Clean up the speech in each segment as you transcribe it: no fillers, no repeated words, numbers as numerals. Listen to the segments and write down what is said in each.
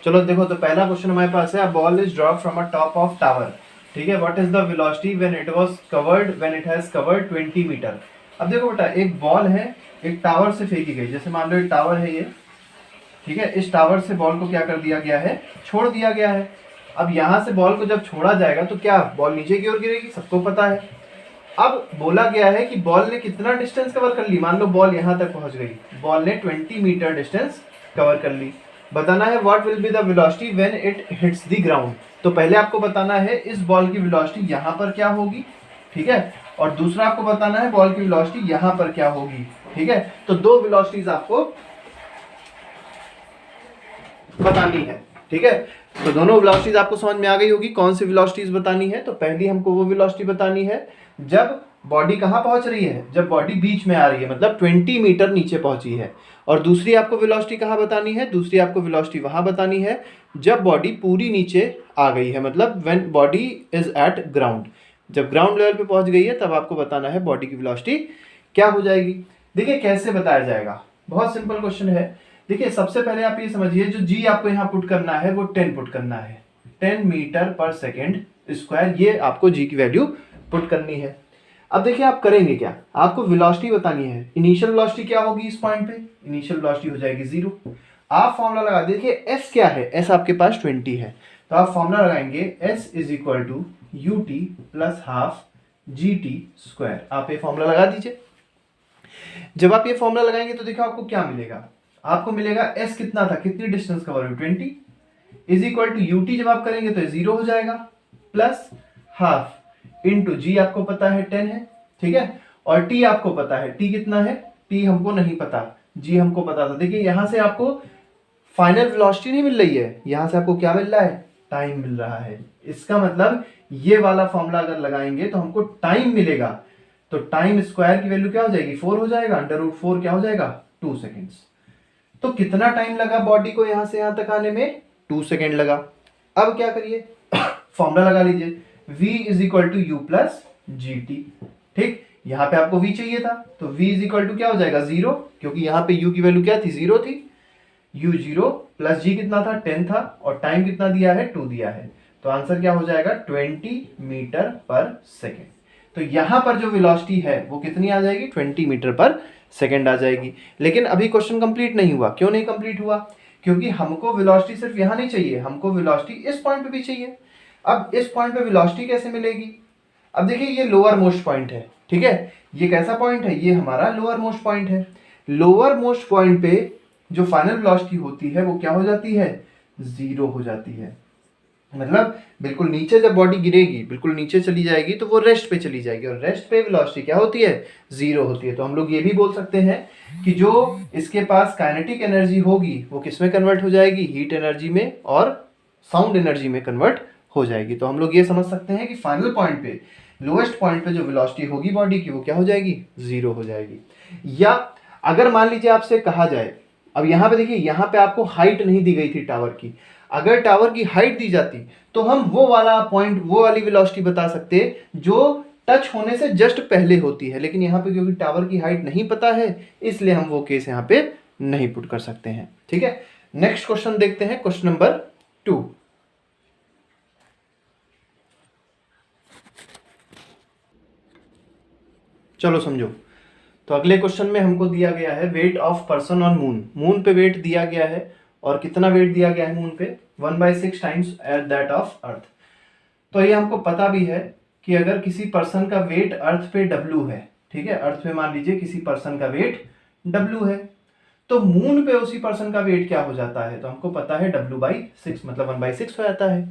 चलो देखो, तो पहला क्वेश्चन हमारे पास है, a ball is drop from a top of tower, ठीक है, what is the velocity when it was covered, when it has covered 20 metre. अब देखो बेटा, एक बॉल है, एक टावर से फेंकी गई, जैसे मान लो एक टावर है ये, ठीक है, इस टावर से बॉल को क्या कर दिया गया है, छोड़ दिया गया है। अब यहाँ से बॉल को जब छोड़ा जाएगा तो क्या बॉल नीचे की ओर गिरेगी, सबको पता है। अब बोला गया है कि बॉल ने कितना डिस्टेंस कवर कर ली, मान लो बॉल यहाँ तक पहुंच गई, बॉल ने 20 मीटर डिस्टेंस कवर कर ली। बताना है what will be the velocity when it hits the ground. तो पहले आपको बताना है इस बॉल की वेलोसिटी यहाँ पर क्या होगी, ठीक है, और दूसरा आपको बताना है बॉल की वेलोसिटी यहाँ पर क्या होगी, ठीक है। तो दो वेलोसिटीज आपको बतानी है, ठीक है। तो दोनों वेलोसिटीज आपको समझ में आ गई होगी, कौन सी वेलोसिटीज बतानी है। तो पहली हमको वो वेलोसिटी बतानी है जब बॉडी कहाँ पहुंच रही है, जब बॉडी बीच में आ रही है, मतलब 20 मीटर नीचे पहुंची है। और दूसरी आपको वेलोसिटी कहाँ बतानी है, दूसरी आपको वेलोसिटी वहां बतानी है जब बॉडी पूरी नीचे आ गई है, मतलब when body is eight ground, जब ग्राउंड लेवल पे पहुंच गई है तब आपको बताना है बॉडी की वेलोसिटी क्या हो जाएगी। देखिए कैसे बताया जाएगा, बहुत सिंपल क्वेश्चन है। देखिए सबसे पहले आप ये समझिए, जो जी आपको यहाँ पुट करना है वो 10 पुट करना है, 10 मीटर पर सेकेंड स्क्वायर, ये आपको जी की वैल्यू पुट करनी है। अब देखिए आप करेंगे क्या, आपको वेलोसिटी बतानी है। इनिशियल वेलोसिटी क्या होगी इस पॉइंट पे, इनिशियल वेलोसिटी हो जाएगी 0। आप फॉर्मूला लगा, देखिए एस क्या है, एस आपके पास 20 है, तो आप फॉर्मूला लगाएंगे S is equal to U T plus half G T square. आप ये फॉर्मूला लगा दीजिए। जब आप ये फॉर्मूला लगाएंगे तो देखो आपको क्या मिलेगा, आपको मिलेगा एस कितना था, कितनी डिस्टेंस कवर हुई 20, is equal to U T, जब आप करेंगे तो 0 हो जाएगा, प्लस हाफ इंटू जी आपको पता है 10 है, ठीक है, और टी आपको पता है, टी कितना है, टी हमको नहीं पता, जी हमको पता था। देखिए यहां से आपको फाइनल वेलोसिटी नहीं मिल रही है, यहां से आपको क्या मिल रहा है, टाइम मिल रहा है। इसका मतलब ये वाला फॉर्मूला अगर लगाएंगे तो हमको टाइम मिलेगा, तो टाइम स्क्वायर की वैल्यू क्या हो जाएगी, 4 हो जाएगा, अंडर रूट 4 क्या हो जाएगा, 2 सेकेंड्स। तो कितना टाइम लगा बॉडी को यहां से यहां तक आने में, 2 सेकेंड लगा। अब क्या करिए, फॉर्मूला लगा लीजिए, v is equal to U plus G T, ठीक, यहां पे आपको v चाहिए था, तो v इज इक्वल टू क्या हो जाएगा 0, क्योंकि यहां पे u की वैल्यू क्या थी, 0 थी, u 0 प्लस g कितना था, 10 था, और टाइम कितना दिया है, 2 दिया है, तो आंसर क्या हो जाएगा 20 मीटर पर सेकेंड। तो यहां पर जो वेलोसिटी है वो कितनी आ जाएगी, 20 मीटर पर सेकेंड आ जाएगी। लेकिन अभी क्वेश्चन कंप्लीट नहीं हुआ, क्यों नहीं कंप्लीट हुआ, क्योंकि हमको वेलोसिटी सिर्फ यहां नहीं चाहिए, हमको वेलोसिटी इस पॉइंट पे भी चाहिए। अब इस पॉइंट पे वेलोसिटी कैसे मिलेगी, अब देखिए ये लोअर मोस्ट पॉइंट है, ठीक है, ये कैसा पॉइंट है, ये हमारा लोअर मोस्ट पॉइंट है। लोअर मोस्ट पॉइंट पे जो फाइनल वेलोसिटी होती है वो क्या हो जाती है, 0 हो जाती है। मतलब बिल्कुल नीचे जब बॉडी गिरेगी, बिल्कुल नीचे चली जाएगी, तो वो रेस्ट पे चली जाएगी, और रेस्ट पे वेलोसिटी क्या होती है, 0 होती है। तो हम लोग ये भी बोल सकते हैं कि जो इसके पास काइनेटिक एनर्जी होगी वो किस में कन्वर्ट हो जाएगी, हीट एनर्जी में और साउंड एनर्जी में कन्वर्ट हो जाएगी। तो हम लोग ये समझ सकते हैं कि फाइनल पॉइंट पे, लोएस्ट पॉइंट पे जो वेलोसिटी होगी बॉडी की वो क्या हो जाएगी, 0 हो जाएगी। या अगर मान लीजिए आपसे कहा जाए, अब यहाँ पे देखिए, यहाँ पे आपको हाइट नहीं दी गई थी टावर की, अगर टावर की हाइट दी जाती तो हम वो वाला पॉइंट, वो वाली वेलोसिटी बता सकते जो टच होने से जस्ट पहले होती है। लेकिन यहाँ पे क्योंकि टावर की हाइट नहीं पता है, इसलिए हम वो केस यहाँ पे नहीं पुट कर सकते हैं, ठीक है। नेक्स्ट क्वेश्चन देखते हैं, क्वेश्चन नंबर 2। चलो समझो, तो अगले क्वेश्चन में हमको दिया गया है wait of person on moon. Moon पे वेट दिया गया है, और कितना वेट दिया गया है मून पे, 1/6 टाइम्स दैट ऑफ अर्थ। तो ये हमको पता भी है कि अगर किसी पर्सन का वेट अर्थ पे W है, ठीक है, अर्थ पे मान लीजिए किसी पर्सन का वेट W है, तो मून पे उसी पर्सन का वेट क्या हो जाता है, तो हमको पता है W/6, मतलब 1/6 हो जाता है।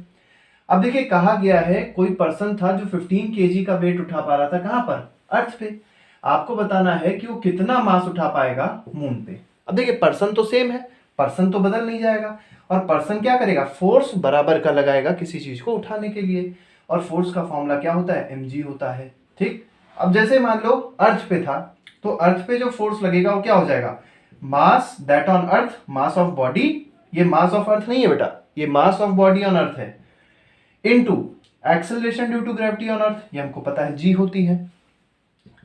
अब देखिए कहा गया है कोई पर्सन था जो 15 kg का वेट उठा पा रहा था, कहां पर, अर्थ पे। आपको बताना है कि वो कितना मास उठा पाएगा मून पे। अब देखिए पर्सन तो सेम है, पर्सन तो बदल नहीं जाएगा, और पर्सन क्या करेगा, फोर्स बराबर का लगाएगा किसी चीज को उठाने के लिए, और फोर्स का फॉर्मूला क्या होता है, mg होता है, ठीक। अब जैसे मान लो अर्थ पे था, तो अर्थ पे जो फोर्स लगेगा वो क्या हो जाएगा, mass that on earth, mass of body, ये मास ऑफ अर्थ नहीं है बेटा, ये mass of body on earth है, into acceleration due to gravity on earth, ये हमको पता है g होती है।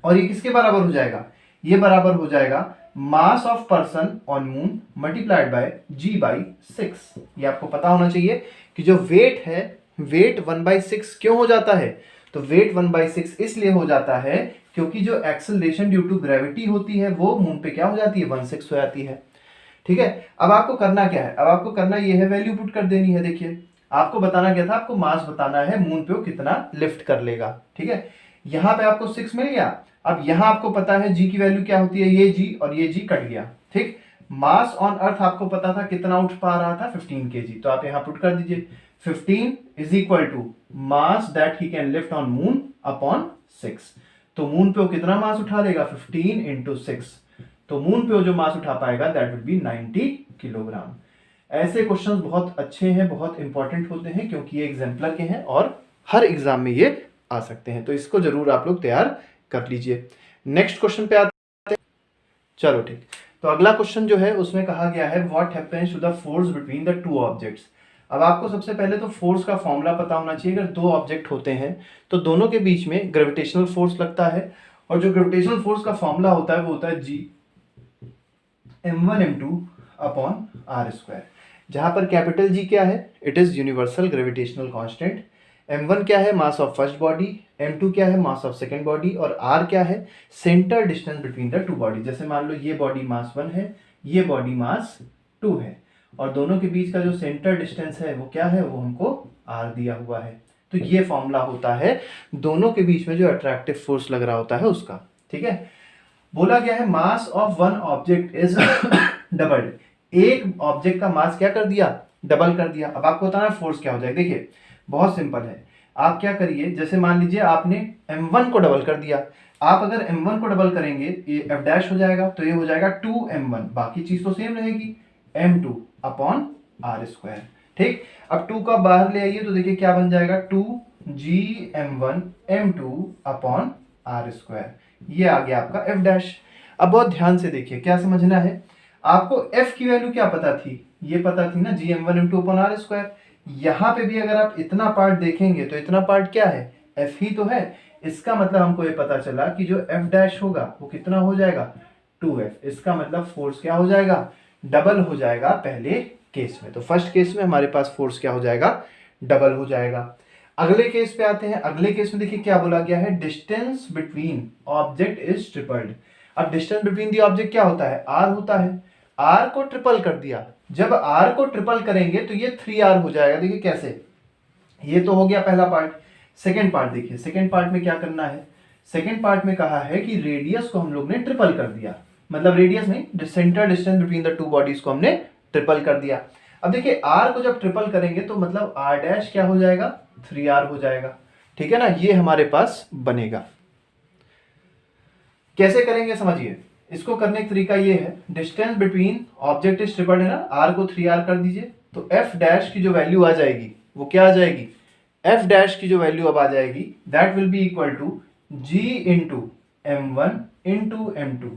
और ये किसके बराबर हो जाएगा, ये बराबर हो जाएगा mass of person on moon multiplied by g by 6। ये आपको पता होना चाहिए कि जो वेट है, वेट 1/6 क्यों हो जाता है? तो वेट 1/6 इसलिए हो जाता है क्योंकि जो एक्सेलरेशन ड्यू टू ग्रेविटी होती है वो मून पे क्या हो जाती है, 1/6 हो जाती है। ठीक है, अब आपको करना क्या है? अब आपको करना ये है, वैल्यू पुट कर देनी है। देखिए, आपको बताना क्या था, आपको मास बताना है मून पे वो कितना लिफ्ट कर लेगा। ठीक है, यहाँ पे आपको 6 मिल गया। अब यहाँ आपको पता है जी की वैल्यू क्या होती है, ये जी और ये जी कट गया। ठीक, मास ऑन अर्थ आपको पता था कितना उठ पा रहा था, 15 kg। तो आप यहाँ पुट कर दीजिए 15 is equal to mass that he can lift on moon upon 6। तो मून पे वो कितना मास उठा लेगा, 15 इंटू 6। तो मून पे वो जो मास उठा पाएगा दैट विल बी 90 किलोग्राम। ऐसे क्वेश्चंस बहुत अच्छे हैं, बहुत इंपॉर्टेंट होते हैं क्योंकि ये एग्जाम्पलर के हैं और हर एग्जाम में ये आ सकते हैं। तो इसको जरूर आप लोग तैयार कर लीजिए। नेक्स्ट क्वेश्चन पे आते हैं। चलो ठीक, तो अगला क्वेश्चन जो है उसमें कहा गया है what happens to the force between the two objects. अब आपको सबसे पहले तो फोर्स का फॉर्मूला पता होना चाहिए। अगर दो ऑब्जेक्ट होते हैं तो दोनों के बीच में ग्रेविटेशनल फोर्स लगता है, और जो ग्रेविटेशनल फोर्स का फॉर्मूला होता है वो होता है जी m1 m2 upon are square. जहां पर कैपिटल जी क्या है, it is universal gravitational constant. m1 क्या है, mass of first body. m2 क्या है, मास ऑफ सेकंड बॉडी। और r क्या है, centre distance between the to body. जैसे मान लो ये बॉडी मास 1 है, ये बॉडी मास 2 है, और दोनों के बीच का जो सेंटर डिस्टेंस है वो क्या है, वो हमको r दिया हुआ है। तो ये फॉर्मूला होता है दोनों के बीच में जो अट्रैक्टिव फोर्स लग रहा होता है उसका। ठीक है, बोला गया है mass of one object is doubled. एक ऑब्जेक्ट का मास क्या कर दिया, डबल कर दिया। अब आपको बताना फोर्स क्या हो जाएगा। देखिए बहुत सिंपल है, आप क्या करिए, जैसे मान लीजिए आपने m1 को डबल कर दिया। आप अगर m1 को डबल करेंगे ये f डैश हो जाएगा, तो ये हो जाएगा 2m1, बाकी चीज तो सेम रहेगी, m2 अपॉन आर स्क्वायर। ठीक, अब 2 का बाहर ले आइए तो देखिए क्या बन जाएगा, 2gm1 m2 upon are square. ये आ गया आपका f डैश। अब बहुत ध्यान से देखिए क्या समझना है। आपको f की वैल्यू क्या पता थी, ये पता थी ना, gm1 m2 upon are square. यहां पे भी अगर आप इतना पार्ट देखेंगे तो इतना पार्ट क्या है, f ही तो है। इसका मतलब हमको ये पता चला कि जो f डैश होगा वो कितना हो जाएगा, 2f। इसका मतलब फोर्स क्या हो जाएगा, डबल हो जाएगा पहले केस में। तो फर्स्ट केस में हमारे पास फोर्स क्या हो जाएगा, डबल हो जाएगा। अगले केस पे आते हैं। अगले केस में देखिए क्या बोला गया है, distance between object is tripled. अब डिस्टेंस बिटवीन दी ऑब्जेक्ट क्या होता है, r होता है। r को ट्रिपल कर दिया। जब r को ट्रिपल करेंगे तो ये 3r हो जाएगा। देखिए कैसे, ये तो हो गया पहला पार्ट। सेकेंड पार्ट देखिए, सेकेंड पार्ट में क्या करना है, सेकेंड पार्ट में कहा है कि रेडियस को हम लोग ने ट्रिपल कर दिया। मतलब रेडियस नहीं, centre distance between the two bodies को हमने ट्रिपल कर दिया। अब देखिए r को जब ट्रिपल करेंगे तो मतलब r डैश क्या हो जाएगा, 3r हो जाएगा। ठीक है ना, ये हमारे पास बनेगा। कैसे करेंगे समझिए, इसको करने का तरीका ये है, distance between object is tripled है ना, r को 3r कर दीजिए तो f डैश की जो वैल्यू आ जाएगी वो क्या आ जाएगी, f डैश की जो वैल्यू अब आ जाएगी that will be equal to g into m1 into m2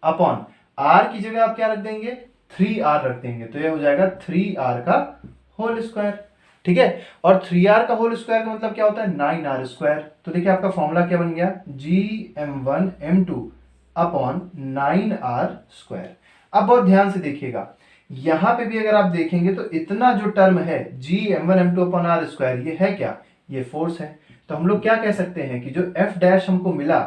upon r की जगह आप क्या रख देंगे, 3r रख देंगे। तो ये हो जाएगा 3r का होल स्क्वायर। ठीक है, और 3r का होल स्क्वायर का मतलब क्या होता है, 9r स्क्वायर। तो देखिए आपका फॉर्मूला क्या बन गया, gm1 m2 upon 9r square. अब बहुत ध्यान से देखिएगा, यहां पे भी अगर आप देखेंगे तो इतना जो टर्म है gm1 m2 upon r square, ये है क्या, ये फोर्स है। तो हम लोग क्या कह सकते हैं कि जो f डैश हमको मिला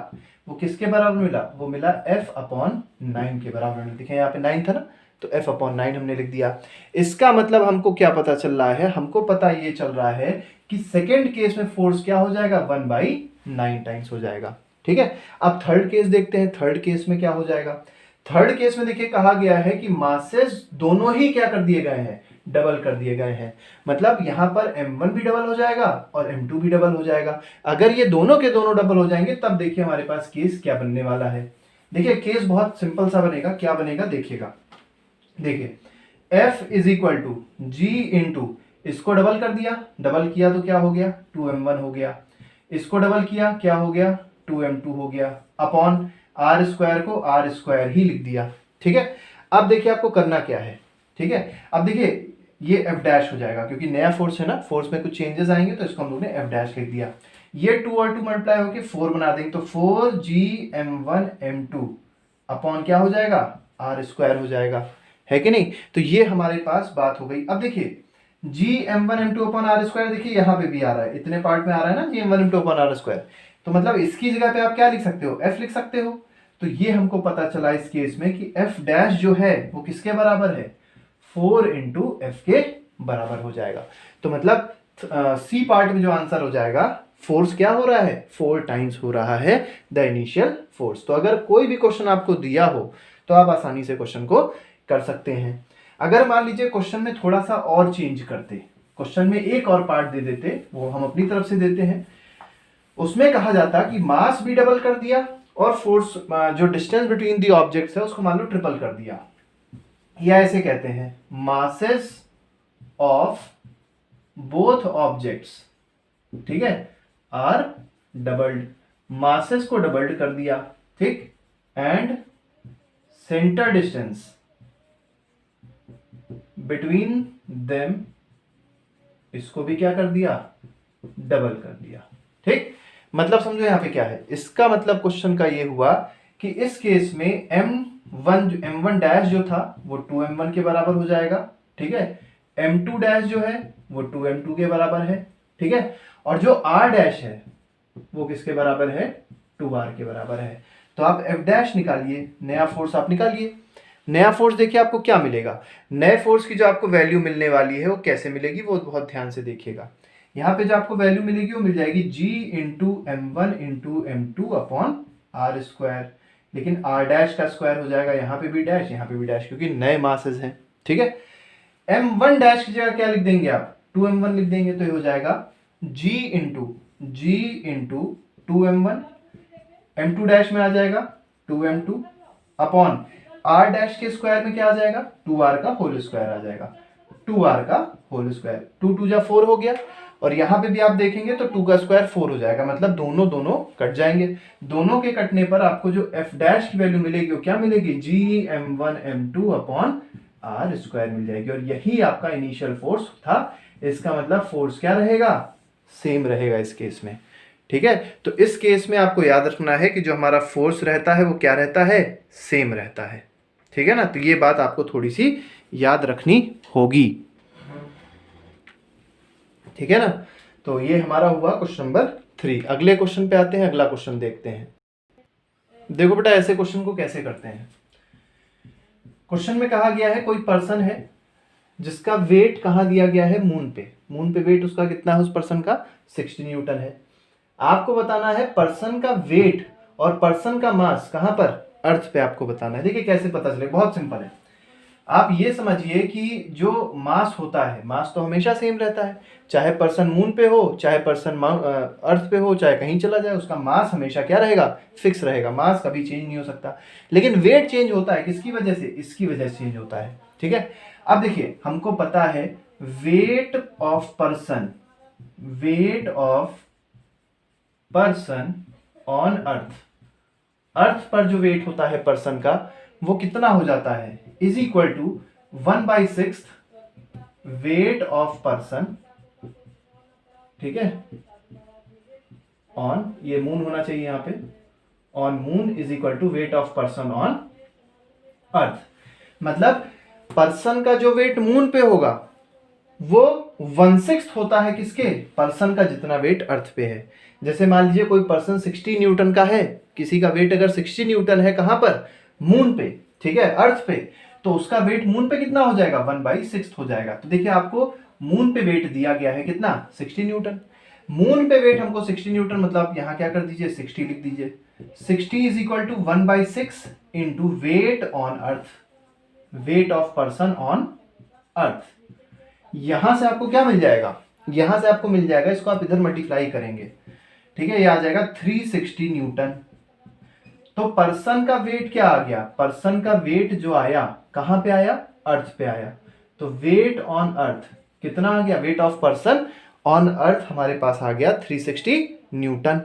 वो किसके बराबर मिला, वो मिला f अपॉन 9 के बराबर मिला। देखिए यहाँ पे 9 था ना, तो f अपॉन 9 हमने लिख दिया। इसका मतलब हमको क्या पता चल रहा है, हमको पता ये चल रहा है कि सेकेंड केस में फोर्स क्या हो जाएगा, 1/9 टाइम्स हो जाएगा। ठीक है, अब थर्ड केस देखते हैं। थर्ड केस में क्या हो जाएगा, थर्ड केस में देखिए कहा गया है कि मासेस दोनों ही क्या कर दिए गए हैं, डबल कर दिए गए हैं। मतलब यहां पर m1 भी डबल हो जाएगा और m2 भी डबल हो जाएगा। अगर ये दोनों के दोनों डबल हो जाएंगे तब देखिए हमारे पास केस क्या बनने वाला है। देखिए केस बहुत सिंपल सा बनेगा, क्या बनेगा देखिएगा। देखिए f is equal to g into, इसको डबल कर दिया, डबल किया तो क्या हो गया, 2m1 हो गया। इसको डबल किया क्या हो गया, 2m2 हो गया, अपॉन आर स्क्वायर को आर स्क्वायर ही लिख दिया। ठीक है, अब देखिए आपको करना क्या है। ठीक है, अब देखिए ये f डैश हो जाएगा क्योंकि नया फोर्स है ना, फोर्स में कुछ चेंजेस आएंगे तो इसको हम लोग ने f डैश लिख दिया। ये 2 और 2 मल्टीप्लाई होकर 4 बना देंगे तो 4gm1m2 अपॉन क्या हो जाएगा, आर स्क्वायर हो जाएगा, है कि नहीं। तो ये हमारे पास बात हो गई। अब देखिए G M one M two upon are square, देखिए यहाँ पे भी आ रहा है, इतने पार्ट में आ रहा है ना G M one M two upon are square, तो मतलब इसकी जगह पे आप क्या लिख सकते हो, एफ लिख सकते हो। तो ये हमको पता चला इस केस में कि एफ डैश जो है वो किसके बराबर है, 4 इंटू एफ के बराबर हो जाएगा। तो मतलब सी पार्ट में जो आंसर हो जाएगा, फोर्स क्या हो रहा है, 4 टाइम्स हो रहा है द इनिशियल फोर्स। तो अगर कोई भी क्वेश्चन आपको दिया हो तो आप आसानी से क्वेश्चन को कर सकते हैं। अगर मान लीजिए क्वेश्चन में थोड़ा सा और चेंज करते, क्वेश्चन में एक और पार्ट दे देते, वो हम अपनी तरफ से देते हैं, उसमें कहा जाता कि मास भी डबल कर दिया और फोर्स जो डिस्टेंस बिटवीन दी ऑब्जेक्ट्स है उसको मान लो ट्रिपल कर दिया, या ऐसे कहते हैं मासेस ऑफ बोथ ऑब्जेक्ट्स, ठीक है, आर डबल्ड, मासेस को डबल्ड कर दिया, ठीक, and centre distance between them, इसको भी क्या कर दिया, डबल कर दिया, ठीक। मतलब समझो यहां पे क्या है, इसका मतलब क्वेश्चन का ये हुआ कि इस केस में m1 डैश जो था वो 2m1 के बराबर हो जाएगा, ठीक है, m2 डैश जो है वो 2m2 के बराबर है, ठीक है, और जो r डैश है वो किसके बराबर है, 2r के बराबर है। तो आप f डैश निकालिए, नया फोर्स आप निकालिए। नया फोर्स देखिए आपको क्या मिलेगा, नए फोर्स की जो आपको वैल्यू मिलने वाली है वो कैसे मिलेगी, वो बहुत ध्यान से देखिएगा। यहाँ पे जो आपको वैल्यू मिलेगी वो मिल जाएगी g into m1 into m2 upon are square, लेकिन r डैश का स्क्वायर हो जाएगा, यहाँ पे भी डैश, यहाँ पे भी डैश, क्योंकि नए मासेस हैं, ठीक है। m1 डैश की जगह क्या लिख देंगे आप, 2m1 लिख देंगे, तो ये हो जाएगा g into 2m1, m2 dash में आ जाएगा 2m2 अपॉन r डैश के स्क्वायर में क्या आ जाएगा, 2r का होल स्क्वायर आ जाएगा, 2r का होल स्क्वायर, 2 2 जा 4 हो गया, और यहां पे भी आप देखेंगे तो 2 का स्क्वायर 4 हो जाएगा, मतलब दोनों कट जाएंगे। दोनों के कटने पर आपको जो f डैश की वैल्यू मिलेगी वो क्या मिलेगी, G m1 m2 upon are square मिल जाएगी, और यही आपका इनिशियल फोर्स था। इसका मतलब फोर्स क्या रहेगा, सेम रहेगा इस केस में, ठीक है। तो इस केस में आपको याद रखना है कि जो हमारा फोर्स रहता है वो क्या रहता है, सेम रहता है, ठीक है ना। तो ये बात आपको थोड़ी सी याद रखनी होगी, ठीक है ना। तो ये हमारा हुआ क्वेश्चन नंबर 3। अगले क्वेश्चन पे आते हैं, अगला क्वेश्चन देखते हैं। देखो बेटा ऐसे क्वेश्चन को कैसे करते हैं। क्वेश्चन में कहा गया है कोई पर्सन है जिसका वेट कहाँ दिया गया है, मून पे वेट उसका कितना है उस पर्सन का, 60 न्यूटन है। आपको बताना है पर्सन का वेट और पर्सन का मास कहाँ पर, अर्थ पे आपको बताना है। देखिए कैसे पता चले, बहुत सिंपल है। आप ये समझिए कि जो मास होता है, मास तो हमेशा सेम रहता है, चाहे पर्सन मून पे हो, चाहे पर्सन अर्थ पे हो, चाहे कहीं चला जाए, उसका मास हमेशा क्या रहेगा, फिक्स रहेगा, मास कभी चेंज नहीं हो सकता। लेकिन वेट चेंज होता है, किसकी वजह से, इसकी वजह से चेंज होता है, ठीक है। अब देखिए हमको पता है वेट ऑफ पर्सन ऑन अर्थ पर जो वेट होता है पर्सन का वो कितना हो जाता है, is equal to 1/6 weight of person, ठीक है, ऑन, ये मून होना चाहिए यहां पे, on moon is equal to weight of person on earth. मतलब पर्सन का जो वेट मून पे होगा वो 1/6 होता है किसके, पर्सन का जितना वेट अर्थ पे है। जैसे मान लीजिए कोई पर्सन 60 न्यूटन का है, किसी का वेट अगर 60 न्यूटन है कहां पर, मून पे, ठीक है, अर्थ पे, तो उसका वेट मून पे कितना हो जाएगा, 1/6 हो जाएगा। तो देखिए आपको मून पे वेट दिया गया है कितना, 60 न्यूटन। मून पे वेट हमको 60 न्यूटन, मतलब यहां क्या कर दीजिए, 60 लिख दीजिए। 60 is equal to 1/6 into weight on earth, weight of person on earth. यहां से आपको क्या मिल जाएगा, यहां से आपको मिल जाएगा, इसको आप इधर मल्टीप्लाई करेंगे, ठीक है, ये आ जाएगा 360 न्यूटन। तो पर्सन का वेट क्या आ गया, पर्सन का वेट जो आया कहां पे आया, अर्थ पे आया। तो वेट ऑन अर्थ कितना आ गया, वेट ऑफ पर्सन ऑन अर्थ हमारे पास आ गया 360 न्यूटन।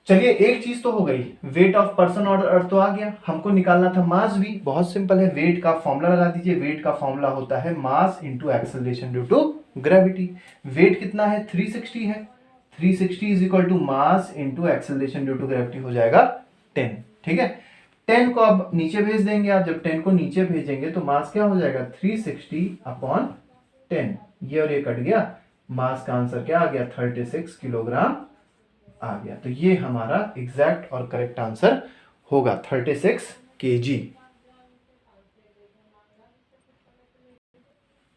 चलिए एक चीज तो हो गई, वेट ऑफ पर्सन ऑन अर्थ तो आ गया, हमको निकालना था मास भी, बहुत सिंपल है, वेट का फॉर्मूला लगा दीजिए। वेट का फॉर्मूला होता है mass into acceleration due to gravity. Weight कितना है, 360 है, 360 is equal to mass into acceleration due to gravity हो जाएगा 10, ठीक है। 10 को अब नीचे भेज देंगे आप, जब 10 को नीचे भेजेंगे तो मास क्या हो जाएगा 360/10, ये और ये कट गया, मास का आंसर क्या आ गया 36 किलोग्राम आ गया। तो ये हमारा एग्जैक्ट और करेक्ट आंसर होगा 36 kg।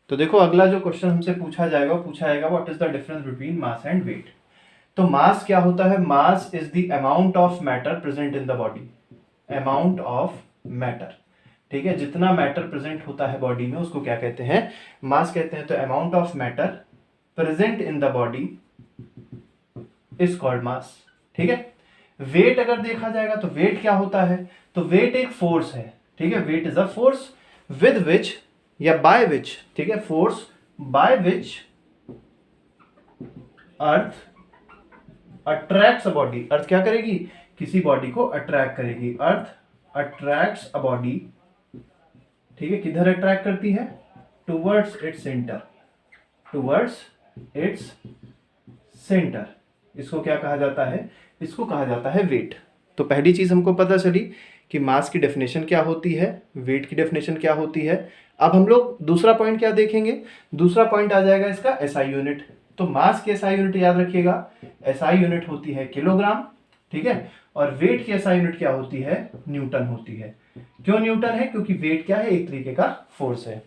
तो देखो अगला जो क्वेश्चन हमसे पूछा जाएगा what is the difference between mass and weight. तो मास क्या होता है, mass is the amount of matter present in the body, amount of matter, ठीक है, जितना मैटर प्रेजेंट होता है बॉडी में उसको क्या कहते हैं, मास कहते हैं। तो amount of matter present in the body is called मास, ठीक है। वेट अगर देखा जाएगा तो वेट क्या होता है, तो वेट एक फोर्स है, ठीक है, weight is a force with which या बाय विच, ठीक है, force by which earth attracts a body, earth क्या करेगी, किसी बॉडी को अट्रैक्ट करेगी, अर्थ अट्रैक्ट्स अ बॉडी, ठीक है, किधर अट्रैक्ट करती है, towards its centre, towards its centre, इसको क्या कहा जाता है, इसको कहा जाता है वेट। तो पहली चीज हमको पता चली कि मास की डेफिनेशन क्या होती है, वेट की डेफिनेशन क्या होती है। अब हम लोग दूसरा पॉइंट क्या देखेंगे, दूसरा पॉइंट आ जाएगा इसका एसआई यूनिट। तो मास की एसआई यूनिट याद रखिएगा, एसआई यूनिट होती है किलोग्राम, ठीक है, और वेट की एसआई यूनिट क्या होती है, न्यूटन होती है। क्यों न्यूटन है, क्योंकि वेट क्या है, एक तरीके का फोर्स है।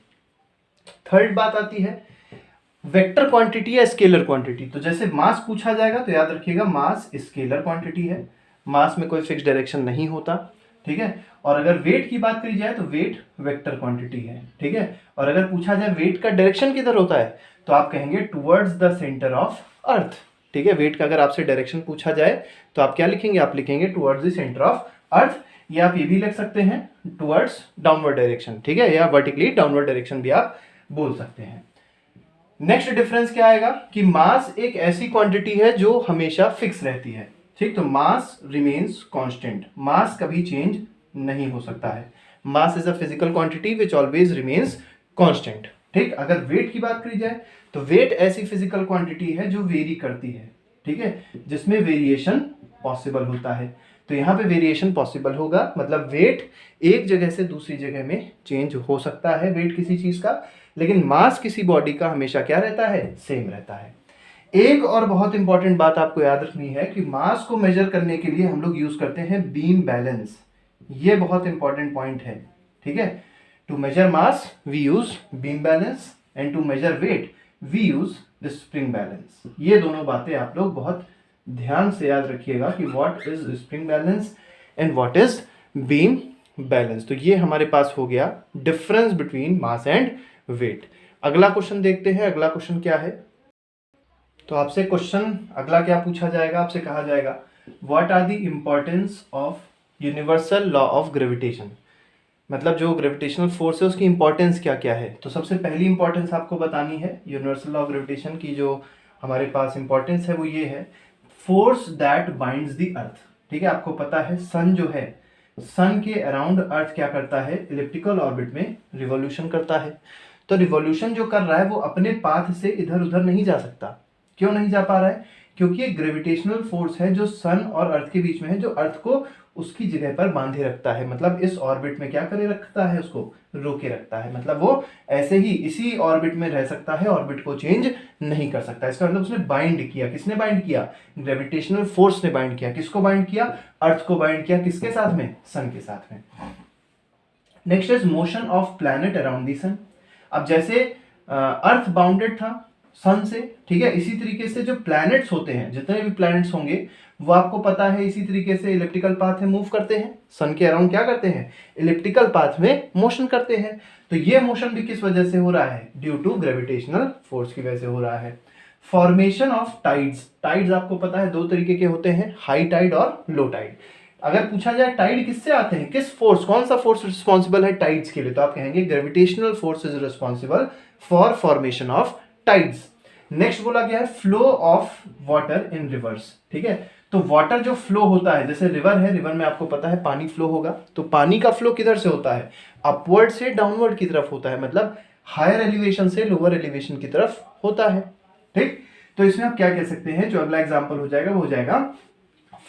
थर्ड बात आती है वेक्टर क्वांटिटी या स्केलर क्वांटिटी। तो जैसे मास पूछा जाएगा तो याद रखिएगा मास स्केलर क्वांटिटी है, मास में कोई फिक्स डायरेक्शन नहीं होता, ठीक है। और अगर वेट की बात करी जाए तो वेट वेक्टर क्वांटिटी है, ठीक है। और अगर पूछा जाए वेट का डायरेक्शन किधर होता है तो आप कहेंगे towards the centre of earth, ठीक है। वेट का अगर आपसे डायरेक्शन पूछा जाए तो आप क्या लिखेंगे, आप लिखेंगे towards the centre of earth, या आप ये भी लिख सकते हैं टुवर्ड्स डाउनवर्ड डायरेक्शन, ठीक है, या वर्टिकली डाउनवर्ड डायरेक्शन भी आप बोल सकते हैं। नेक्स्ट डिफरेंस क्या आएगा कि मास एक ऐसी क्वांटिटी है जो हमेशा फिक्स रहती है, ठीक, तो मास रिमेन्स कांस्टेंट, मास कभी चेंज नहीं हो सकता है, mass is a physical quantity which always remains constant, ठीक। अगर वेट की बात करी जाए तो वेट ऐसी फिजिकल क्वांटिटी है जो वेरी करती है, ठीक है, जिसमें वेरिएशन पॉसिबल होता है। तो यहाँ पे वेरिएशन पॉसिबल होगा, मतलब वेट एक जगह से दूसरी जगह में चेंज हो सकता है वेट किसी चीज का, लेकिन मास किसी बॉडी का हमेशा क्या रहता है, सेम रहता है। एक और बहुत इंपॉर्टेंट बात आपको याद रखनी है कि मास को मेजर करने के लिए हम लोग यूज करते हैं बीम बैलेंस, ये बहुत इंपॉर्टेंट पॉइंट है, ठीक है। To measure mass we use beam balance and to measure weight we use the spring balance. ये दोनों बातें आप लोग बहुत ध्यान से याद रखिएगा कि what is spring balance and what is beam balance. तो ये हमारे पास हो गया difference between mass and weight. अगला क्वेश्चन देखते हैं, अगला क्वेश्चन क्या है। तो आपसे क्वेश्चन अगला क्या पूछा जाएगा, आपसे कहा जाएगा what are the importance of universal law of gravitation, मतलब जो ग्रेविटेशनल फोर्स है उसकी इंपॉर्टेंस क्या क्या है। तो सबसे पहली इंपॉर्टेंस आपको बतानी है यूनिवर्सल लॉ ऑफ ग्रेविटेशन की, जो हमारे पास इंपॉर्टेंस है वो ये है, force that binds the earth, ठीक है। आपको पता है सन जो है, सन के अराउंड अर्थ क्या करता है, इलिप्टिकल ऑर्बिट में रिवॉल्यूशन करता है। तो रिवॉल्यूशन जो कर रहा है वो अपने पाथ से इधर उधर नहीं जा सकता। क्यों नहीं जा पा रहा है, क्योंकि एक ग्रेविटेशनल फोर्स है जो सन और अर्थ के बीच में है, जो अर्थ को उसकी जगह पर बांधे रखता है, मतलब इस ऑर्बिट में क्या करे रखता है, उसको रोके रखता है, मतलब वो ऐसे ही इसी ऑर्बिट में रह सकता है, ऑर्बिट को चेंज नहीं कर सकता। इसका मतलब उसने बाइंड किया, किसने बाइंड किया, ग्रेविटेशनल फोर्स ने बाइंड किया। किसको बाइंड किया, अर्थ को बाइंड किया, किसके साथ में, सन के साथ में। Next is motion of planet around the sun. अब जैसे अर्थ बाउंडेड था सन से, ठीक है, इसी तरीके से जो प्लैनेट्स होते हैं, जितने भी प्लैनेट्स होंगे वो आपको पता है इसी तरीके से इलिप्टिकल पाथ में मूव करते हैं, सन के अराउंड क्या करते हैं, इलिप्टिकल पाथ में मोशन करते हैं। तो ये मोशन भी किस वजह से हो रहा है, ड्यू टू ग्रेविटेशनल फोर्स की वजह से हो रहा है। फॉर्मेशन ऑफ टाइड्स, टाइड्स आपको पता है दो तरीके के होते हैं, हाई टाइड और लो टाइड। अगर पूछा जाए टाइड किससे आते हैं, किस फोर्स, कौन सा फोर्स रिस्पॉन्सिबल है टाइड्स के लिए, तो आप कहेंगे gravitational force is responsible for formation of tides. Next बोला गया है flow of water in reverse, ठीक है। तो वाटर जो फ्लो होता है, जैसे रिवर है, रिवर में आपको पता है पानी फ्लो होगा, तो पानी का फ्लो किधर से होता है, अपवर्ड से डाउनवर्ड की तरफ होता है, मतलब हायर एलिवेशन से लोअर एलिवेशन की तरफ होता है, ठीक। तो इसमें आप क्या कह सकते हैं, जो अगला एग्जांपल हो जाएगा वो हो जाएगा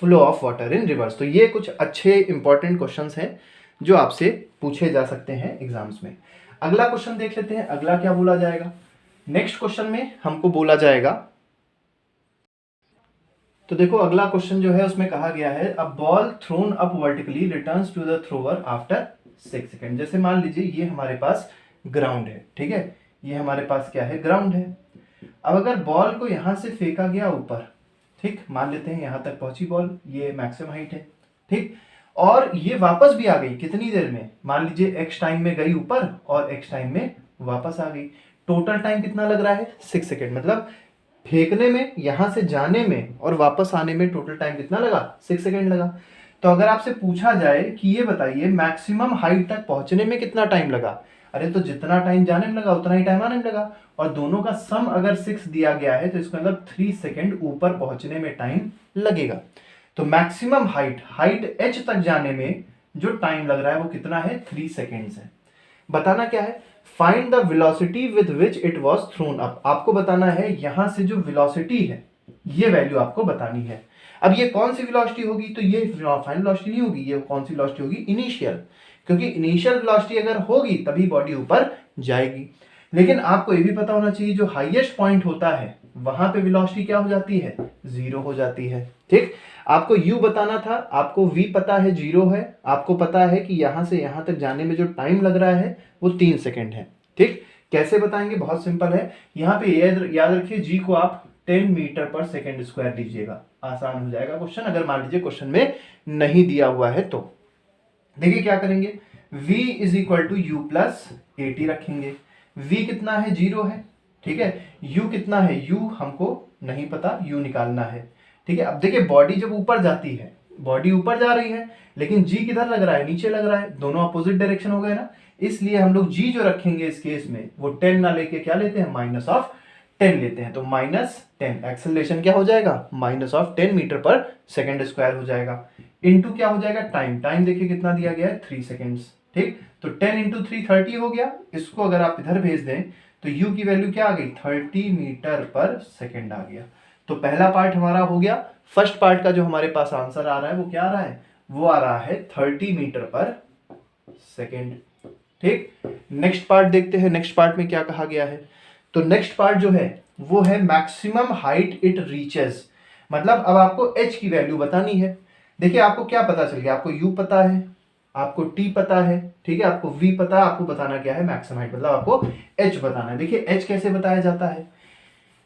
flow of water in reverse. तो ये कुछ अच्छे इंपॉर्टेंट क्वेश्चंस हैं जो आपसे पूछे जा सकते हैं एग्जाम्स में। अगला क्वेश्चन देख लेते हैं, अगला क्या बोला जाएगा। नेक्स्ट क्वेश्चन में हमको बोला जाएगा, तो देखो अगला क्वेश्चन जो है उसमें कहा गया है a ball thrown up vertically returns to the thrower after 6 second. जैसे मान लीजिए ये हमारे पास ग्राउंड है, ठीक है, ये हमारे पास क्या है, ग्राउंड है। अब अगर बॉल को यहां से फेंका गया ऊपर, ठीक, मान लेते हैं यहां तक पहुंची बॉल, ये मैक्सिमम हाइट है, ठीक, और ये वापस भी आ गई कितनी देर में, मान लीजिए एक्स टाइम में गई ऊपर और एक्स टाइम में वापस आ गई। टोटल टाइम कितना लग रहा है, 6 सेकेंड। मतलब फेंकने में, यहां से जाने में और वापस आने में टोटल टाइम कितना लगा, 6 सेकेंड लगा। तो अगर आपसे पूछा जाए कि ये बताइए मैक्सिमम हाइट तक पहुंचने में कितना टाइम लगा, अरे तो जितना टाइम जाने में लगा उतना ही टाइम आने में लगा, और दोनों का सम अगर 6 दिया गया है तो इसका मतलब 3 सेकेंड ऊपर पहुंचने में टाइम लगेगा। तो मैक्सिमम हाइट h तक जाने में जो टाइम लग रहा है वो कितना है, 3 सेकेंड्स है। बताना क्या है, find the velocity with which it was thrown up. आपको बताना है यहां से जो वेलोसिटी है ये वैल्यू आपको बतानी है। अब ये कौन सी वेलोसिटी होगी, तो ये फाइनल वेलोसिटी नहीं होगी, ये कौन सी वेलोसिटी होगी, इनिशियल, क्योंकि इनिशियल वेलोसिटी अगर होगी तभी बॉडी ऊपर जाएगी। लेकिन आपको ये भी पता होना चाहिए जो हाईएस्ट पॉइंट होता है वहां पे वेलोसिटी क्या हो जाती है, 0 हो जाती है, ठीक। आपको u बताना था, आपको v पता है 0 है, आपको पता है कि यहां से यहां तक जाने में जो टाइम लग रहा है वो 3 सेकेंड है, ठीक। कैसे बताएंगे, बहुत सिंपल है। यहाँ पे याद रखिए g को आप 10 मीटर पर सेकेंड स्क्वायर लीजिएगा, आसान हो जाएगा क्वेश्चन। अगर मान लीजिए क्वेश्चन में नहीं दिया हुआ है तो देखिए क्या करेंगे, v is equal to U plus 80 रखेंगे। v कितना है, 0 है, ठीक है। u कितना है, u हमको नहीं पता, u निकालना है, ठीक है। अब देखिए बॉडी जब ऊपर जाती है, बॉडी ऊपर जा रही है, लेकिन g किधर लग रहा है, नीचे लग रहा है, दोनों अपोजिट डायरेक्शन हो गए ना, इसलिए हम लोग g जो रखेंगे इस केस में वो 10 ना लेके क्या लेते हैं, माइनस ऑफ 10 लेते हैं। तो -10 एक्सेलरेशन क्या हो जाएगा, -10 मीटर पर सेकेंड स्क्वायर हो जाएगा, इनटू क्या हो जाएगा, टाइम देखिए कितना दिया गया है, 3 सेकेंड्स, ठीक। तो 10 इंटू 3 30 हो गया। इसको अगर आप इधर भेज दें तो u की वैल्यू क्या आ गई, 30 मीटर पर सेकेंड आ गया। तो पहला पार्ट हमारा हो गया। फर्स्ट पार्ट का जो हमारे पास आंसर आ रहा है वो क्या आ रहा है, वो आ रहा है 30 मीटर पर सेकेंड, ठीक। नेक्स्ट पार्ट देखते हैं, नेक्स्ट पार्ट में क्या कहा गया है। तो नेक्स्ट पार्ट जो है वो है मैक्सिमम हाइट इट रीचेस। मतलब अब आपको h की वैल्यू बतानी है। देखिए आपको क्या पता चल गया, आपको u पता है, आपको t पता है, ठीक है, आपको v पता है, आपको बताना क्या है, मैक्सिमम हाइट, मतलब आपको h बताना है। देखिए h कैसे बताया जाता है,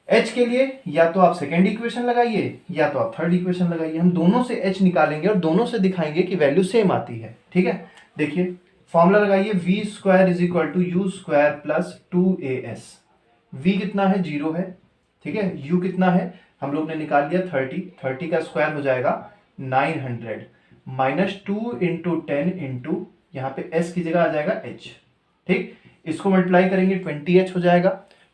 h के लिए या तो आप सेकेंड इक्वेशन लगाइए या तो आप थर्ड इक्वेशन लगाइए। हम दोनों से h निकालेंगे और दोनों से दिखाएंगे कि वैल्यू सेम आती है, ठीक है। देखिए फॉर्मूला लगाइए, v square is equal to U square plus 2as। v कितना है, 0 है, ठीक है। u कितना है, हम लोग ने निकाल लिया 30 का स्क्वायर हो जाएगा 900 माइनस 2 इंटू 10 इंटू यहाँ पे s की जगह आ जाएगा h, ठीक। इसको मल्टीप्लाई करेंगे 20h हो जाएगा,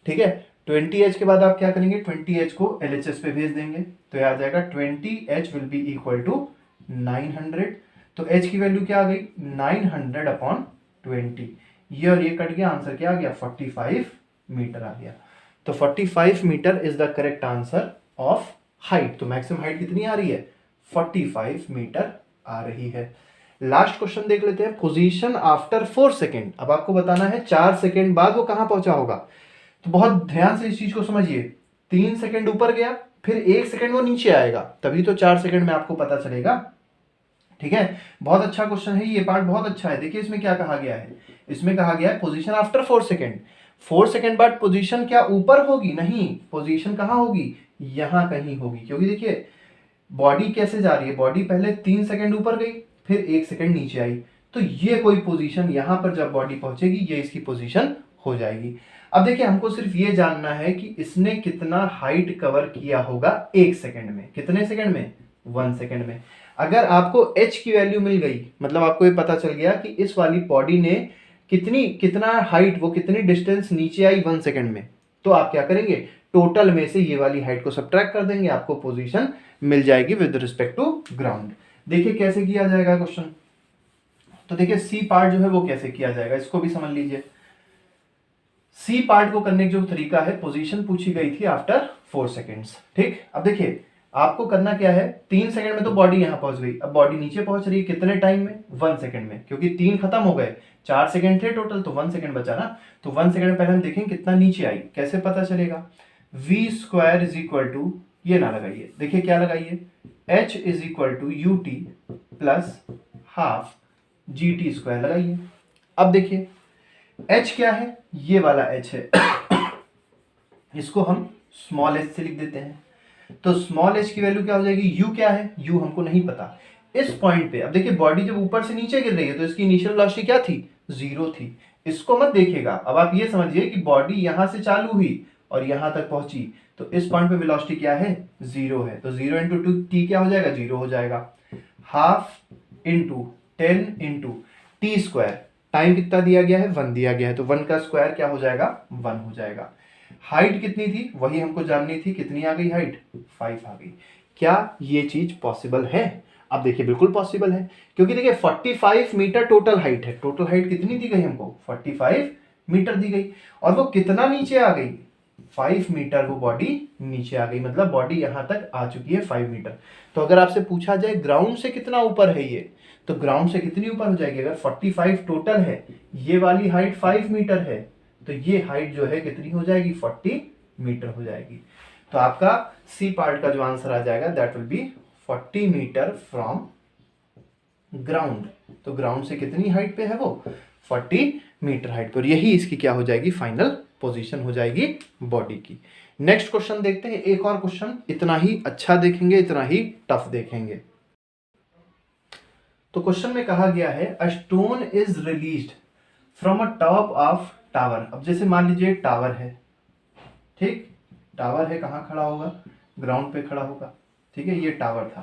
ठीक है। 20h के बाद आप क्या करेंगे, 20h को LHS पे भेज देंगे तो यह आ जाएगा 20h will be equal to 900। तो h की वैल्यू क्या आ गई, 900 अपॉन 20, ये और ये कट गया, आंसर क्या आ गया, 45 मीटर आ गया। तो 45 metre is the correct answer of height. तो मैक्सिमम हाइट कितनी आ रही है, 45 मीटर आ रही है। लास्ट क्वेश्चन देख लेते हैं, पोजीशन आफ्टर 4 सेकेंड। अब आपको बताना है 4 सेकेंड बाद वो कहां पहुंचा होगा। तो बहुत ध्यान से इस चीज को समझिए, 3 सेकेंड ऊपर गया, फिर 1 सेकेंड वो नीचे आएगा, तभी तो 4 सेकेंड में आपको पता चलेगा, ठीक है। बहुत अच्छा क्वेश्चन है, ये पार्ट बहुत अच्छा है। देखिए इसमें क्या कहा गया है, इसमें कहा गया है पोजीशन आफ्टर 4 सेकेंड। 4 सेकेंड बाद पोजीशन क्या ऊपर होगी, नहीं, पोजीशन कहां होगी, यहां कहीं होगी, क्योंकि देखिए बॉडी कैसे जा रही है, बॉडी पहले 3 सेकेंड ऊपर गई, फिर 1 सेकेंड नीचे आई, तो ये कोई पोजीशन यहां पर जब बॉडी पहुंचेगी ये इसकी पोजीशन हो जाएगी। अब देखिए हमको सिर्फ ये जानना है कि इसने कितना हाइट कवर किया होगा 1 सेकेंड में, कितने सेकेंड में, 1 सेकेंड में। अगर आपको h की वैल्यू मिल गई, मतलब आपको ये पता चल गया कि इस वाली बॉडी ने कितना हाइट, वो कितनी डिस्टेंस नीचे आई 1 सेकेंड में, तो आप क्या करेंगे, टोटल में से ये वाली हाइट को सब्ट्रैक्ट कर देंगे, आपको पोजीशन मिल जाएगी विद रिस्पेक्ट टू ग्राउंड। देखिए कैसे किया जाएगा क्वेश्चन। तो देखिए सी पार्ट जो है वो कैसे किया जाएगा, इसको भी समझ लीजिए। सी पार्ट को करने का जो तरीका है, पोजीशन पूछी गई थी आफ्टर 4 सेकेंड्स, ठीक। अब देखिए आपको करना क्या है, 3 सेकंड में तो बॉडी यहाँ पहुंच गई, अब बॉडी नीचे पहुंच रही है कितने टाइम में, 1 सेकंड में, क्योंकि 3 खत्म हो गए, 4 सेकंड थे टोटल, तो 1 सेकंड बचा ना, तो 1 सेकंड पहले हम देखें कितना नीचे आई, कैसे पता चलेगा, v square is equal to, ये ना लगाइए, देखिए क्या लगाइए, h is equal to U T plus half G T square लगाइए। अब देखिए h क्या है, ये वाला h है, इसको हम स्मॉल h से लिख देते हैं, तो स्मॉल h की वैल्यू क्या हो जाएगी, u क्या है, u हमको नहीं पता, इस पॉइंट पे, अब देखिए बॉडी जब ऊपर से नीचे गिर रही है तो इसकी इनिशियल वेलोसिटी क्या थी, 0 थी, इसको मत देखिएगा, अब आप ये समझिए कि बॉडी यहां से चालू हुई और यहां तक पहुंची, तो इस पॉइंट पे वेलोसिटी क्या है, 0 है, तो 0 इंटू टू टी क्या हो जाएगा, 0 हो जाएगा, half into 10 into T square, time कितना दिया गया है, 1 दिया गया है, तो 1 का स्क्वायर क्या हो जाएगा, 1 हो जाएगा। हाइट कितनी थी, वही हमको जाननी थी, कितनी आ गई हाइट, 5 आ गई। क्या ये चीज पॉसिबल है, अब देखिए बिल्कुल पॉसिबल है, क्योंकि देखिए 45 मीटर टोटल हाइट है, टोटल हाइट कितनी दी गई हमको, 45 मीटर दी गई, और वो कितना नीचे आ गई, 5 मीटर वो बॉडी नीचे आ गई, मतलब बॉडी यहां तक आ चुकी है 5 मीटर। तो अगर आपसे पूछा जाए ग्राउंड से कितना ऊपर है ये, तो ग्राउंड से कितनी ऊपर हो जाएगी, अगर 45 टोटल है, ये वाली हाइट 5 मीटर है, तो ये हाइट जो है कितनी हो जाएगी, 40 मीटर हो जाएगी। तो आपका सी पार्ट का जो आंसर आ जाएगा that will be 40 metre from ground. तो ग्राउंड से कितनी हाइट पे है वो, 40 मीटर हाइट पर, यही इसकी क्या हो जाएगी, फाइनल पोजीशन हो जाएगी बॉडी की। नेक्स्ट क्वेश्चन देखते हैं, एक और क्वेश्चन, इतना ही अच्छा देखेंगे, इतना ही टफ देखेंगे। तो क्वेश्चन में कहा गया है a stone is released from a top of tower. अब जैसे मान लीजिए टावर है, ठीक, टावर है, कहाँ खड़ा होगा, ग्राउंड पे खड़ा होगा, ठीक है, ये टावर था,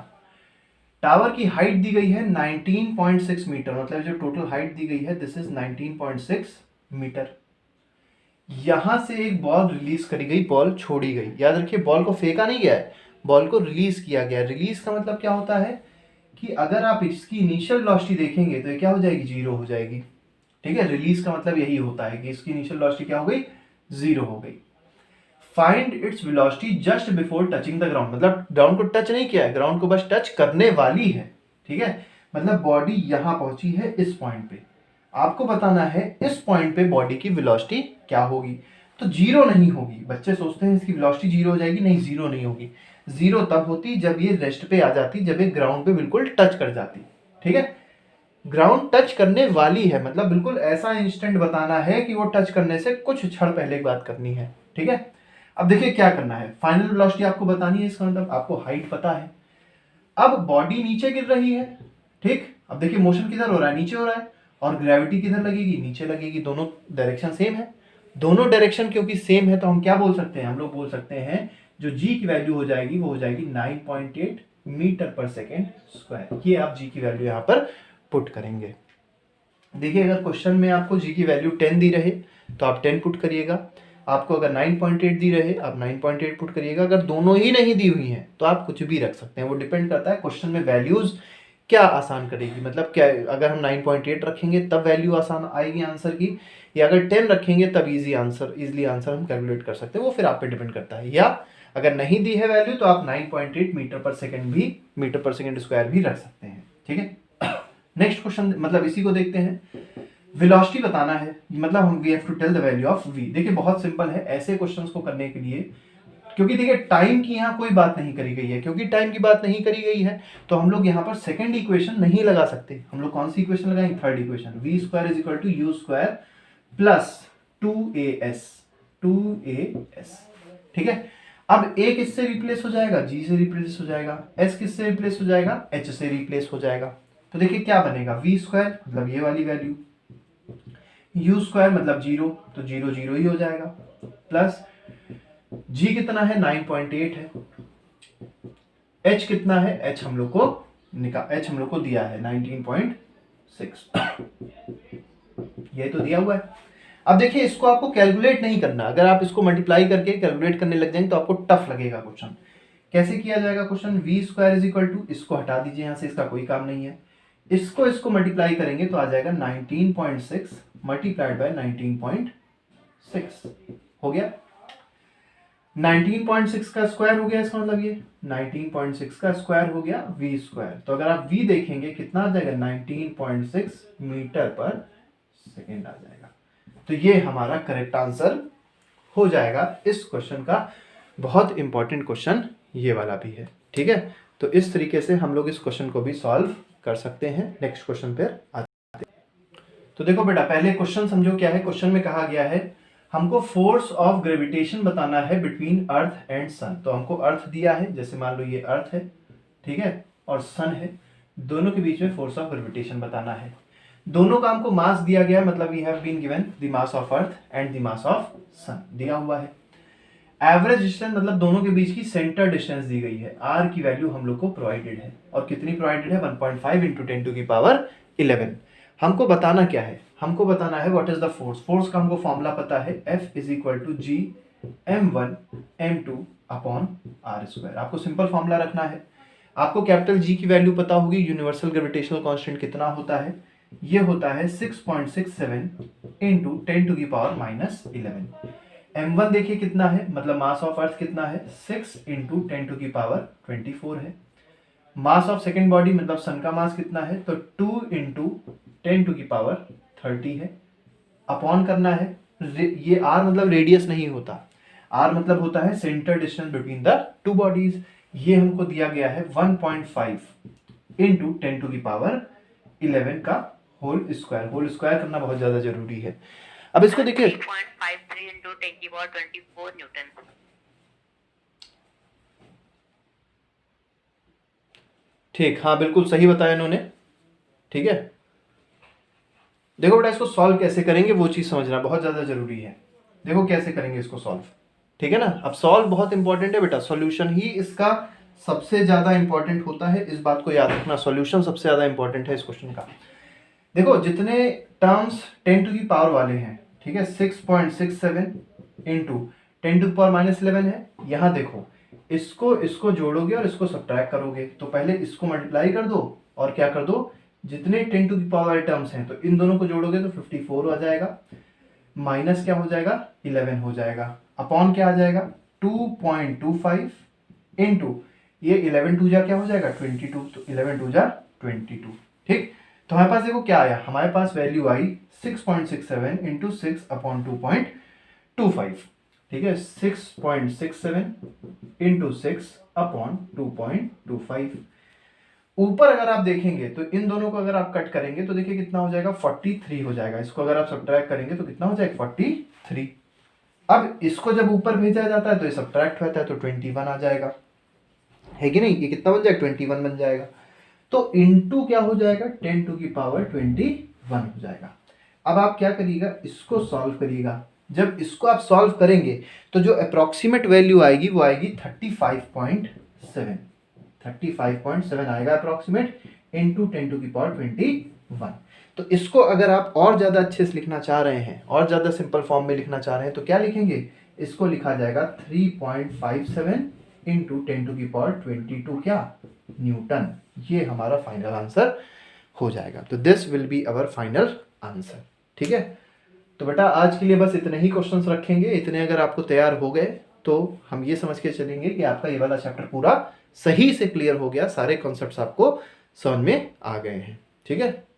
टावर की हाइट दी गई है 19.6 मीटर, मतलब जो टोटल हाइट दी गई है दिस इज 19.6 मीटर। यहां से एक बॉल रिलीज करी गई, बॉल छोड़ी गई, याद रखिए बॉल को फेंका नहीं गया है, बॉल को रिलीज किया गया। रिलीज का मतलब क्या होता है कि अगर आप इसकी इनिशियल वेलोसिटी देखेंगे तो ये क्या हो जाएगी, 0 हो जाएगी, ठीक है, रिलीज का मतलब यही होता है कि इसकी इनिशियल वेलोसिटी क्या हो गई, 0 हो गई। Find its velocity just before touching the ground, मतलब ग्राउंड को टच नहीं किया है, ग्राउंड को बस टच करने वाली है, ठीक है, मतलब बॉडी यहां पहुंची है इस पॉइंट पे, आपको बताना है इस पॉइंट पे बॉडी की वेलोसिटी क्या होगी। तो 0 नहीं होगी, बच्चे सोचते हैं इसकी वेलोसिटी 0 हो जाएगी, नहीं 0 नहीं होगी, 0 तब होती जब ये रेस्ट पे आ जाती, जब ये ग्राउंड पे बिल्कुल टच कर जाती, ठीक है, ग्राउंड टच करने वाली है, मतलब बिल्कुल ऐसा इंस्टेंट बताना है कि वो टच करने से कुछ क्षण पहले की बात करनी है, ठीक है। अब देखिए क्या करना है, फाइनल वेलोसिटी आपको बतानी है, इसका मतलब आपको हाइट पता है, अब बॉडी नीचे गिर रही है, ठीक, अब देखिए मोशन किधर हो रहा है, नीचे हो रहा है, और ग्रेविटी किधर लगेगी, नीचे लगेगी, दोनों डायरेक्शन सेम है, दोनों डायरेक्शन क्योंकि सेम है तो हम क्या बोल सकते हैं, हम लोग बोल सकते हैं जो जी की वैल्यू हो जाएगी वो हो जाएगी 9.8 मीटर पर सेकेंड स्क्वायर। ये आप जी की वैल्यू यहाँ पर पुट करेंगे। देखिए अगर क्वेश्चन में आपको जी की वैल्यू 10 दी रहे तो आप 10 पुट करिएगा, आपको अगर 9.8 दी रहे आप 9.8 पुट करिएगा, अगर दोनों ही नहीं दी हुई हैं तो आप कुछ भी रख सकते हैं, वो डिपेंड करता है क्वेश्चन में वैल्यूज क्या आसान करेगी, मतलब क्या अगर हम 9.8 रखेंगे तब वैल्यू आसान आएगी आंसर की, या अगर 10 रखेंगे तब इजीली आंसर हम कैलकुलेट कर सकते हैं, वो फिर आप पे डिपेंड करता है, या अगर नहीं दी है वैल्यू तो आप 9.8 मीटर पर सेकेंड स्क्वायर भी रख सकते हैं, ठीक है। नेक्स्ट क्वेश्चन, मतलब इसी को देखते हैं, वेलोसिटी बताना है, मतलब हम we have to tell the value of v। देखिए बहुत सिंपल है ऐसे क्वेश्चंस को करने के लिए, क्योंकि देखिए टाइम की यहाँ कोई बात नहीं करी गई है, क्योंकि टाइम की बात नहीं करी गई है तो हम लोग यहाँ पर सेकंड इक्वेशन नहीं लगा सकते, हम लोग कौन सी इक्वेशन लगाएंगे, third equation, v square is equal to U square plus 2as, ठीक है। अब a किससे रिप्लेस हो जाएगा, g से रिप्लेस हो जाएगा, s किससे रिप्लेस हो जाएगा, h से रिप्लेस हो जाएगा, तो देखिए क्या बनेगा, v स्क्वायर मतलब ये वाली वैल्यू, u स्क्वायर मतलब 0, तो 0 0 ही हो जाएगा, प्लस g कितना है 9.8 है, h कितना है, h हम लोग को दिया है 19.6 ये तो दिया हुआ है। अब देखिए इसको आपको कैलकुलेट नहीं करना, अगर आप इसको मल्टीप्लाई करके कैलकुलेट करने लग जाएंगे तो आपको टफ लगेगा क्वेश्चन। कैसे किया जाएगा question, v square is equal to, इसको हटा दीजिए यहाँ से, इसका कोई काम नहीं है, इसको मल्टीप्लाई करेंगे तो आ जाएगा 19.6 मल्टीप्लाइड बाय 19.6 हो गया। 19.6 का स्क्वायर हो गया, इसका मतलब ये 19.6 का स्क्वायर हो गया v स्क्वायर। तो अगर आप v देखेंगे कितना आ जाएगा, 19.6 मीटर पर सेकेंड आ जाएगा। तो ये हमारा करेक्ट आंसर हो जाएगा इस क्वेश्चन का। बहुत इंपॉर्टेंट क्वेश्चन ये वाला भी है, ठीक है। तो इस तरीके से हम लोग इस क्वेश्चन को भी सॉल्व कर सकते हैं। नेक्स्ट क्वेश्चन पे आते हैं। तो देखो बेटा, पहले क्वेश्चन समझो क्या है। क्वेश्चन में कहा गया है हमको फोर्स ऑफ ग्रेविटेशन बताना है बिटवीन अर्थ एंड सन। तो हमको अर्थ दिया है, जैसे मान लो ये अर्थ है, ठीक है, और सन है, दोनों के बीच में फोर्स ऑफ ग्रेविटेशन बताना है। दोनों का हमको मास दिया गया, मतलब we have been given the mass of earth and the mass of sun दिया हुआ है। एवरेज डिस्टेंस मतलब दोनों के बीच की सेंटर डिस्टेंस दी गई है, आर की वैल्यू हम लोग को प्रोवाइडेड है। और कितनी प्रोवाइडेड है, 1.5 इंटू 10 टू की पावर 11। हमको बताना क्या है, हमको बताना है what is the force. Force का हमको फॉर्मूला पता है, F is equal to G m1 m2 upon are square. आपको सिंपल फॉर्मूला रखना है। आपको कैपिटल जी की वैल्यू पता होगी, यूनिवर्सल ग्रेविटेशनल कांस्टेंट कितना होता है, ये होता है 6.67 इंटू 10 टू की पावर -11। m1 देखिए कितना है, मतलब मास ऑफ अर्थ कितना है, 6 इंटू 10 टू की पावर 24 है। मास ऑफ सेकेंड बॉडी मतलब सन का मास कितना है, तो 2 इंटू 10 टू की पावर 30 है। अपॉन करना है, ये r मतलब रेडियस नहीं होता, r मतलब होता है centre distance between the two bodies. ये हमको दिया गया है 1.5 इंटू 10 टू की पावर 11 का होल स्क्वायर। होल स्क्वायर करना बहुत ज्यादा जरूरी है। अब इसको देखिए 3.53 into 10 की पावर 24 न्यूटन। ठीक, हाँ बिल्कुल सही बताया इन्होंने, ठीक है। देखो बेटा, इसको सॉल्व कैसे करेंगे वो चीज समझना बहुत ज्यादा जरूरी है। देखो कैसे करेंगे इसको सॉल्व, ठीक है ना। अब सॉल्व बहुत इंपॉर्टेंट है बेटा, सॉल्यूशन ही इसका सबसे ज्यादा इंपॉर्टेंट होता है, इस बात को याद रखना। सॉल्यूशन सबसे ज्यादा इंपॉर्टेंट है इस क्वेश्चन का। देखो जितने टर्म्स 10 टू की पावर वाले हैं, ठीक है, 6.67 इंटू 10 टू पावर -11 है। यहाँ देखो, इसको जोड़ोगे और इसको सब्ट्रैक्ट करोगे, तो पहले इसको मल्टीप्लाई कर दो और क्या कर दो, जितने 10 टू की पावर वाले टर्म्स हैं तो इन दोनों को जोड़ोगे तो 54 आ जाएगा, माइनस क्या हो जाएगा, 11 हो जाएगा, अपॉन क्या आ जाएगा 2.25 इंटू ये 11 टू जा क्या हो जाएगा 22, तो 11 टू जा 22। ठीक, तो हमारे पास देखो क्या आया, हमारे पास वैल्यू आई 6.67 इंटू 6 अपॉन 2.25। ठीक है, 6.67 इंटू 6 अपॉन 2.25। ऊपर अगर आप देखेंगे तो इन दोनों को अगर आप कट करेंगे तो देखिए कितना हो जाएगा 43 हो जाएगा। इसको अगर आप सब्ट्रैक्ट करेंगे तो कितना हो जाएगा 43। अब इसको जब ऊपर भेजा जाता है तो ये सब्ट्रैक्ट होता है तो 21 आ जाएगा, है कि नहीं। ये कितना बन जाएगा 21 बन जाएगा। तो इनटू क्या हो जाएगा 10 टू की पावर 21 हो जाएगा। अब आप क्या करिएगा, इसको सॉल्व करिएगा। जब इसको आप सॉल्व करेंगे तो जो अप्रॉक्सीमेट वैल्यू आएगी वो आएगी 35.7 आएगा अप्रॉक्सीमेट, इनटू 10 टू की पावर 21। तो इसको अगर आप और ज़्यादा अच्छे से लिखना चाह रहे हैं, और ज़्यादा सिंपल फॉर्म में लिखना चाह रहे हैं तो क्या लिखेंगे, इसको लिखा जाएगा 3.57 इंटू 10 टू की पावर 22 क्या न्यूटन। ये हमारा फाइनल आंसर हो जाएगा। तो this will be our final answer. ठीक है, तो बेटा आज के लिए बस इतने ही क्वेश्चंस रखेंगे। इतने अगर आपको तैयार हो गए तो हम ये समझ के चलेंगे कि आपका ये वाला चैप्टर पूरा सही से क्लियर हो गया, सारे कॉन्सेप्ट्स आपको समझ में आ गए हैं। ठीक है।